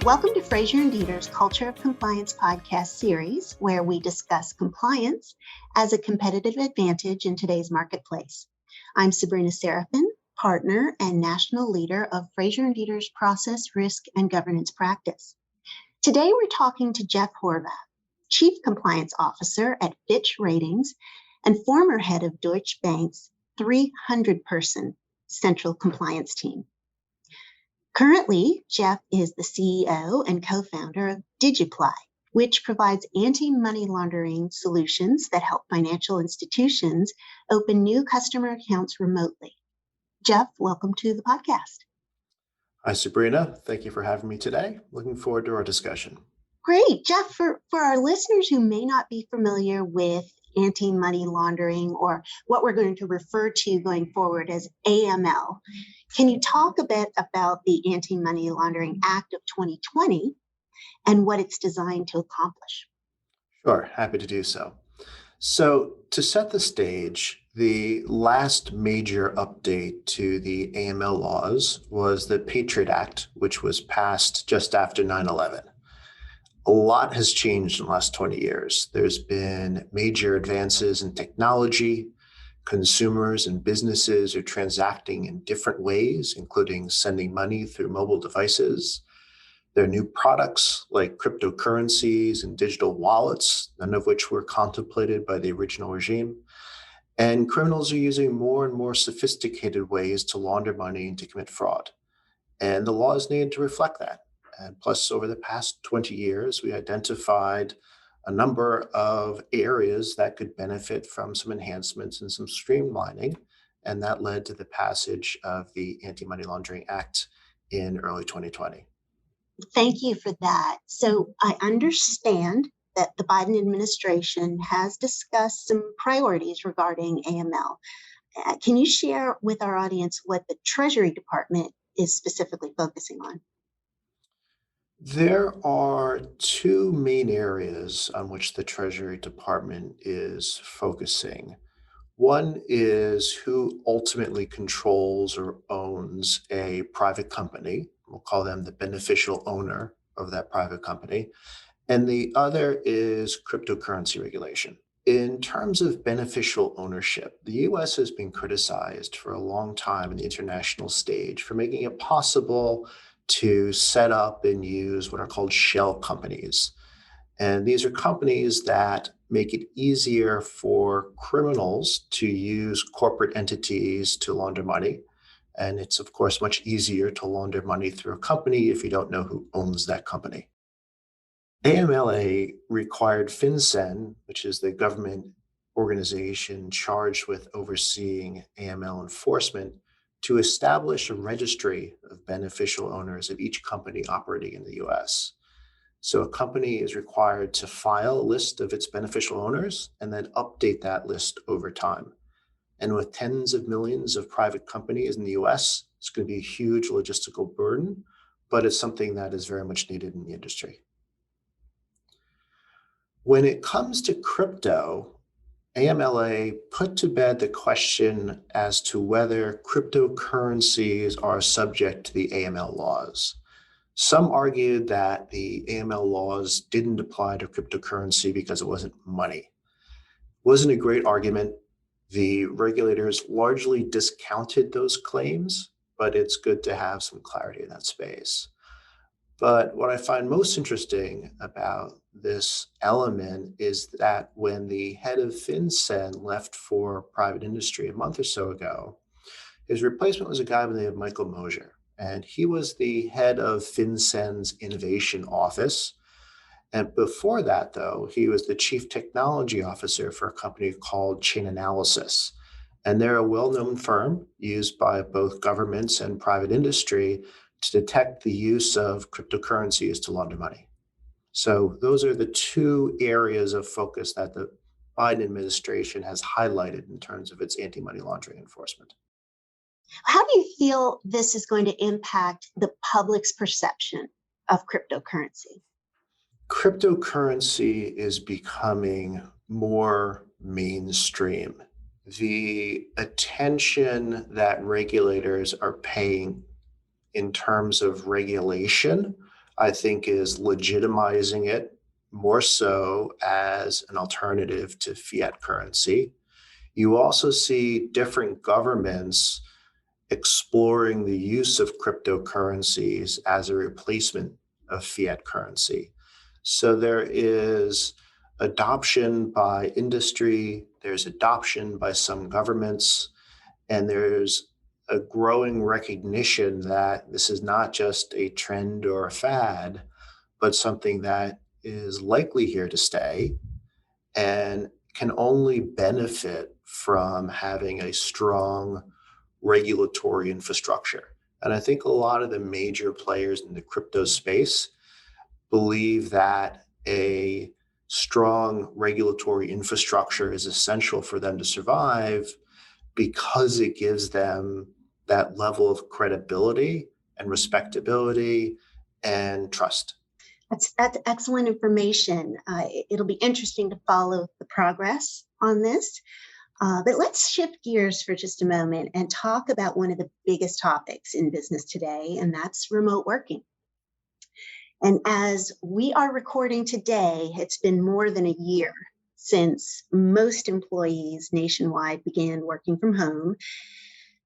Welcome to Fraser and Dieter's Culture of Compliance podcast series, where we discuss compliance as a competitive advantage in today's marketplace. I'm Sabrina Serafin, partner and national leader of Fraser and Dieter's process, risk, and governance practice. Today, we're talking to Jeff Horvath, Chief Compliance Officer at Fitch Ratings and former head of Deutsche Bank's 300-person central compliance team. Currently, Jeff is the CEO and co-founder of DigiPli, which provides anti-money laundering solutions that help financial institutions open new customer accounts remotely. Jeff, welcome to the podcast. Hi, Sabrina. Thank you for having me today. Looking forward to our discussion. Great. Jeff, for our listeners who may not be familiar with anti-money laundering, or what we're going to refer to going forward as AML, can you talk a bit about the Anti-Money Laundering Act of 2020 and what it's designed to accomplish? Sure, happy to do so. So to set the stage, the last major update to the AML laws was the Patriot Act, which was passed just after 9/11. A lot has changed in the last 20 years. There's been major advances in technology. Consumers and businesses are transacting in different ways, including sending money through mobile devices. There are new products like cryptocurrencies and digital wallets, none of which were contemplated by the original regime. And criminals are using more and more sophisticated ways to launder money and to commit fraud. And the laws need to reflect that. And plus, over the past 20 years, we identified a number of areas that could benefit from some enhancements and some streamlining. And that led to the passage of the Anti-Money Laundering Act in early 2020. Thank you for that. So I understand that the Biden administration has discussed some priorities regarding AML. Can you share with our audience what the Treasury Department is specifically focusing on? There are two main areas on which the Treasury Department is focusing. One is who ultimately controls or owns a private company. We'll call them the beneficial owner of that private company. And the other is cryptocurrency regulation. In terms of beneficial ownership, the US has been criticized for a long time in the international stage for making it possible to set up and use what are called shell companies. And these are companies that make it easier for criminals to use corporate entities to launder money. And it's, of course, much easier to launder money through a company if you don't know who owns that company. AMLA required FinCEN, which is the government organization charged with overseeing AML enforcement, to establish a registry of beneficial owners of each company operating in the US. So a company is required to file a list of its beneficial owners and then update that list over time. And with tens of millions of private companies in the US, it's going to be a huge logistical burden, but it's something that is very much needed in the industry. When it comes to crypto, AMLA put to bed the question as to whether cryptocurrencies are subject to the AML laws. Some argued that the AML laws didn't apply to cryptocurrency because it wasn't money. It wasn't a great argument. The regulators largely discounted those claims, but it's good to have some clarity in that space. But what I find most interesting about this element is that when the head of FinCEN left for private industry a month or so ago, his replacement was a guy by the name of Michael Mosier. And he was the head of FinCEN's innovation office. And before that, though, he was the chief technology officer for a company called Chainalysis. And they're a well-known firm used by both governments and private industry to detect the use of cryptocurrencies to launder money. So those are the two areas of focus that the Biden administration has highlighted in terms of its anti-money laundering enforcement. How do you feel this is going to impact the public's perception of cryptocurrency? Cryptocurrency is becoming more mainstream. The attention that regulators are paying in terms of regulation I think is legitimizing it more so as an alternative to fiat currency. You also see different governments exploring the use of cryptocurrencies as a replacement of fiat currency. So there is adoption by industry, there's adoption by some governments, and there's a growing recognition that this is not just a trend or a fad, but something that is likely here to stay and can only benefit from having a strong regulatory infrastructure. And I think a lot of the major players in the crypto space believe that a strong regulatory infrastructure is essential for them to survive because it gives them that level of credibility and respectability and trust. That's excellent information. It'll be interesting to follow the progress on this. But let's shift gears for just a moment and talk about one of the biggest topics in business today, and that's remote working. And as we are recording today, it's been more than a year since most employees nationwide began working from home.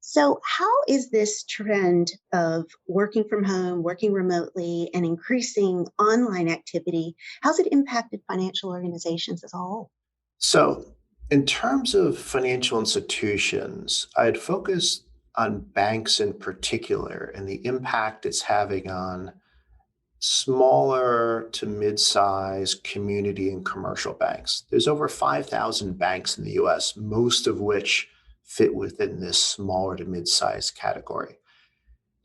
So, how is this trend of working from home, working remotely, and increasing online activity, how's it impacted financial organizations as a whole? So, in terms of financial institutions, I'd focus on banks in particular and the impact it's having on smaller to mid-sized community and commercial banks. There's over 5,000 banks in the US, most of which fit within this smaller to mid-sized category.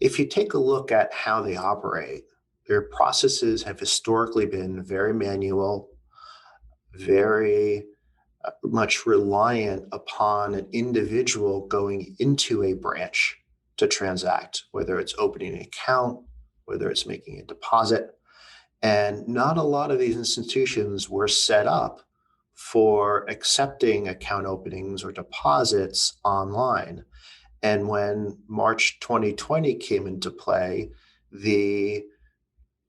If you take a look at how they operate, their processes have historically been very manual, very much reliant upon an individual going into a branch to transact, whether it's opening an account, whether it's making a deposit. And not a lot of these institutions were set up for accepting account openings or deposits online. And when March 2020 came into play, the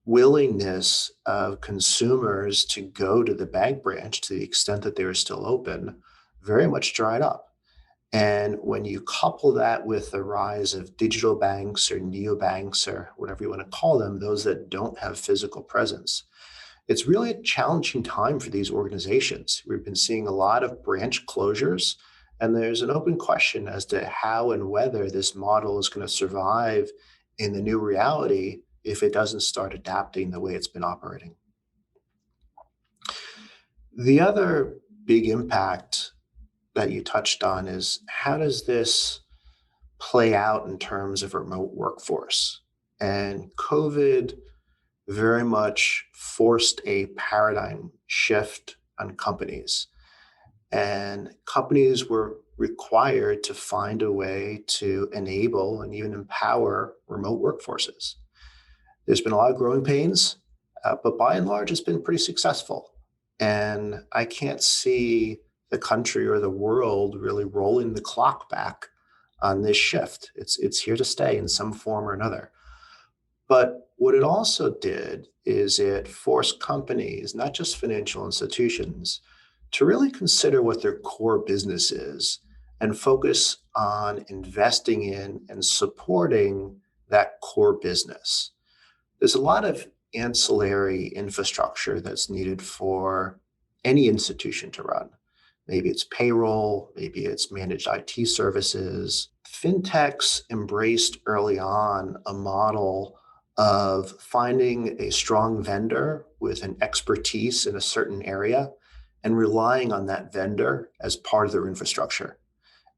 willingness of consumers to go to the bank branch to the extent that they were still open very much dried up. And when you couple that with the rise of digital banks or neobanks or whatever you want to call them, those that don't have physical presence, it's really a challenging time for these organizations. We've been seeing a lot of branch closures, and there's an open question as to how and whether this model is going to survive in the new reality if it doesn't start adapting the way it's been operating. The other big impact that you touched on is how does this play out in terms of remote workforce? And COVID very much forced a paradigm shift on companies. And companies were required to find a way to enable and even empower remote workforces. There's been a lot of growing pains, but by and large, it's been pretty successful. And I can't see the country or the world really rolling the clock back on this shift. It's here to stay in some form or another. But what it also did is it forced companies, not just financial institutions, to really consider what their core business is and focus on investing in and supporting that core business. There's a lot of ancillary infrastructure that's needed for any institution to run. Maybe it's payroll, maybe it's managed IT services. Fintechs embraced early on a model of finding a strong vendor with an expertise in a certain area and relying on that vendor as part of their infrastructure.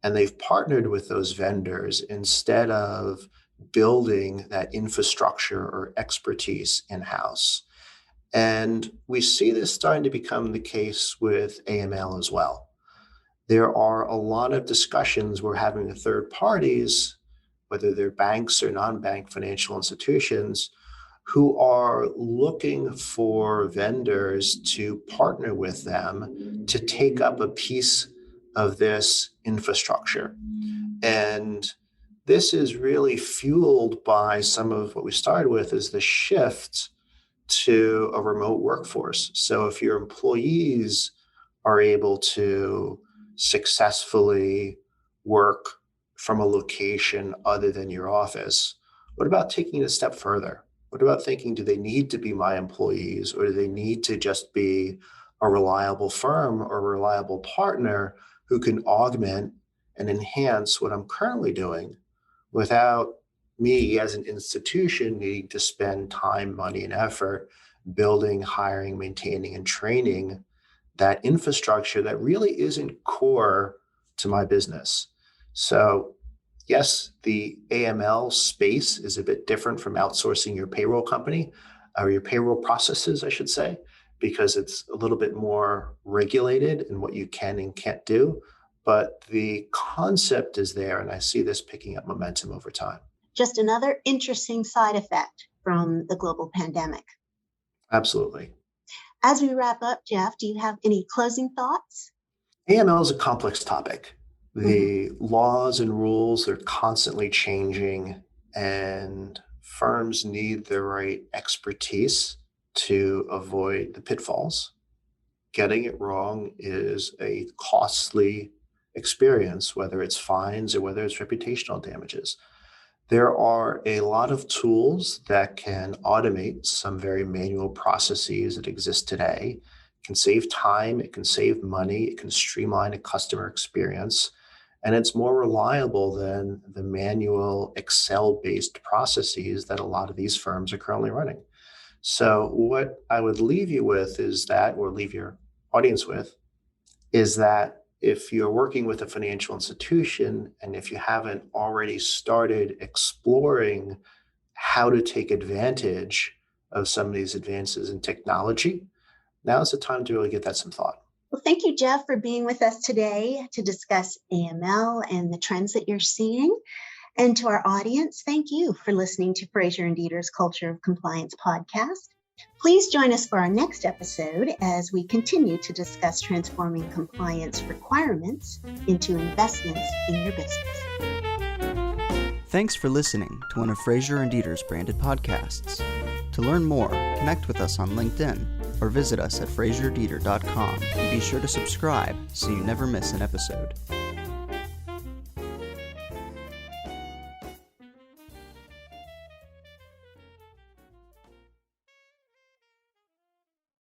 And they've partnered with those vendors instead of building that infrastructure or expertise in-house. And we see this starting to become the case with AML as well. There are a lot of discussions we're having with third parties, whether they're banks or non-bank financial institutions, who are looking for vendors to partner with them to take up a piece of this infrastructure. And this is really fueled by some of what we started with is the shift to a remote workforce. So if your employees are able to successfully work from a location other than your office, what about taking it a step further? What about thinking, do they need to be my employees, or do they need to just be a reliable firm or a reliable partner who can augment and enhance what I'm currently doing without me as an institution needing to spend time, money, and effort building, hiring, maintaining, and training that infrastructure that really isn't core to my business. So, yes, the AML space is a bit different from outsourcing your payroll company or your payroll processes, I should say, because it's a little bit more regulated in what you can and can't do. But the concept is there, and I see this picking up momentum over time. Just another interesting side effect from the global pandemic. Absolutely. As we wrap up, Jeff, do you have any closing thoughts? AML is a complex topic. Mhm. The laws and rules are constantly changing, and firms need the right expertise to avoid the pitfalls. Getting it wrong is a costly experience, whether it's fines or whether it's reputational damages. There are a lot of tools that can automate some very manual processes that exist today. It can save time, it can save money, it can streamline a customer experience, and it's more reliable than the manual Excel-based processes that a lot of these firms are currently running. So what I would leave you with is that, or leave your audience with, is that if you're working with a financial institution and if you haven't already started exploring how to take advantage of some of these advances in technology, now's the time to really give that some thought. Well, thank you, Jeff, for being with us today to discuss AML and the trends that you're seeing. And to our audience, thank you for listening to Fraser and Dieter's Culture of Compliance podcast. Please join us for our next episode as we continue to discuss transforming compliance requirements into investments in your business. Thanks for listening to one of Fraser and Dieter's branded podcasts. To learn more, connect with us on LinkedIn or visit us at FraserDieter.com and be sure to subscribe so you never miss an episode.